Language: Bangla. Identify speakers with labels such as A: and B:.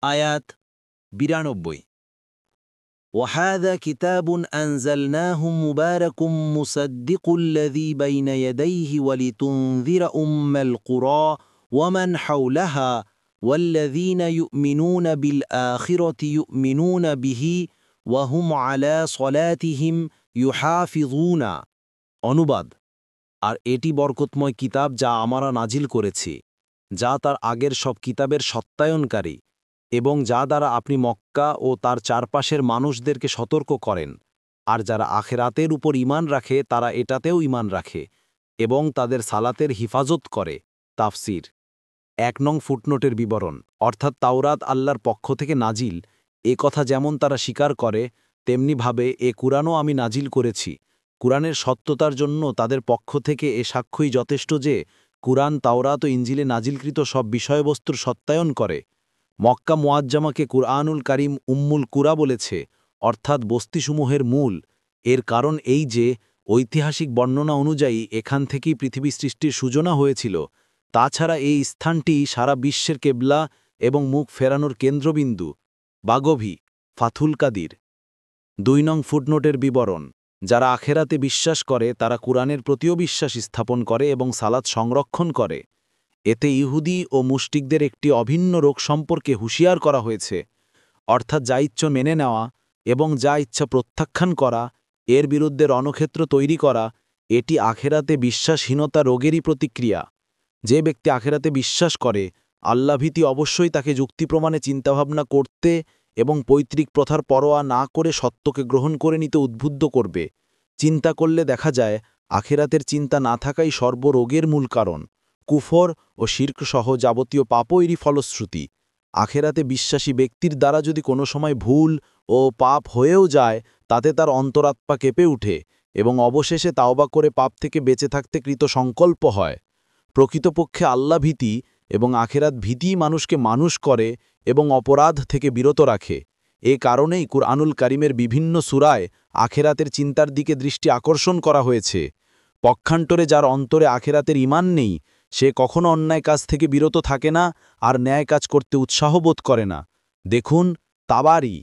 A: আয়াত 92 وهذا كتاب أنزلناه مبارك مصدق الذي بين يديه ولتنذر القرى ومن حولها والذين يؤمنون بالآخرة يؤمنون به وهم على صلاتهم يحافظون অনুবাদ আর এটি বরকতময় কিতাব যা আমরা নাজিল করেছি যা তার আগের সব কিতাবের সত্যায়নকারী এবং যা দ্বারা আপনি মক্কা ও তার চারপাশের মানুষদেরকে সতর্ক করেন আর যারা আখেরাতের উপর ঈমান রাখে তারা এটাতেও ঈমান রাখে এবং তাদের সালাতের হিফাজত করে তাফসির ১ নং ফুটনোটের বিবরণ অর্থাৎ তাওরাত আল্লাহর পক্ষ থেকে নাজিল এ কথা যেমন তারা স্বীকার করে তেমনিভাবে এ কুরআনও আমি নাজিল করেছি কুরআনের সত্যতার জন্য তাদের পক্ষ থেকে এ সাক্ষ্যই যথেষ্ট যে কুরআন তাওরাত ও ইঞ্জিলে নাজিলকৃত সব বিষয়বস্তুর সত্যায়ন করে মক্কা মুআজ্জামাকে কুরআনুল কারীম উম্মুল কুরা বলেছে অর্থাৎ বস্তিসমূহের মূল এর কারণ এই যে ঐতিহাসিক বর্ণনা অনুযায়ী এখান থেকেই পৃথিবী সৃষ্টির সূচনা হয়েছিল তাছাড়া এই স্থানটি সারা বিশ্বের কেবলা এবং মুখ ফেরানোর কেন্দ্রবিন্দু বাগভি ফাথুল কাদির ২ নং ফুটনোটের বিবরণ যারা আখেরাতে বিশ্বাস করে তারা কুরআনের প্রতিও বিশ্বাস স্থাপন করে এবং সালাত সংরক্ষণ করে এতে ইহুদি ও মুশরিকদের একটি অভিন্ন রোগ সম্পর্কে হুঁশিয়ার করা হয়েছে অর্থাৎ যা ইচ্ছা মেনে নেওয়া এবং যা ইচ্ছা প্রত্যাখ্যান করা এর বিরুদ্ধে রণক্ষেত্র তৈরি করা এটি আখেরাতে বিশ্বাসহীনতা রোগেরই প্রতিক্রিয়া যে ব্যক্তি আখেরাতে বিশ্বাস করে আল্লাহভীতি অবশ্যই তাকে যুক্তি প্রমাণে চিন্তাভাবনা করতে এবং পৈতৃক প্রথার পরোয়া না করে সত্যকে গ্রহণ করে নিতে উদ্বুদ্ধ করবে চিন্তা করলে দেখা যায় আখেরাতের চিন্তা না থাকাই সর্বরোগের মূল কারণ কুফর ও শিরক সহ যাবতীয় পাপও এরই ফলশ্রুতি আখেরাতে বিশ্বাসী ব্যক্তির দ্বারা যদি কোনো সময় ভুল ও পাপ হয়েও যায় তাতে তার অন্তরাত্মা কেঁপে উঠে এবং অবশেষে তাওবা করে পাপ থেকে বেঁচে থাকতে কৃত সংকল্প হয় প্রকৃতপক্ষে আল্লাহভীতি এবং আখেরাত ভীতিই মানুষকে মানুষ করে এবং অপরাধ থেকে বিরত রাখে এ কারণেই কুরআনুল কারীমের বিভিন্ন সূরায় আখেরাতের চিন্তার দিকে দৃষ্টি আকর্ষণ করা হয়েছে পক্ষান্তরে যার অন্তরে আখেরাতের ঈমান নেই সে কখনো অন্যায় কাজ থেকে বিরত থাকে না আর ন্যায় কাজ করতে উৎসাহ বোধ করে না দেখুন তাবারি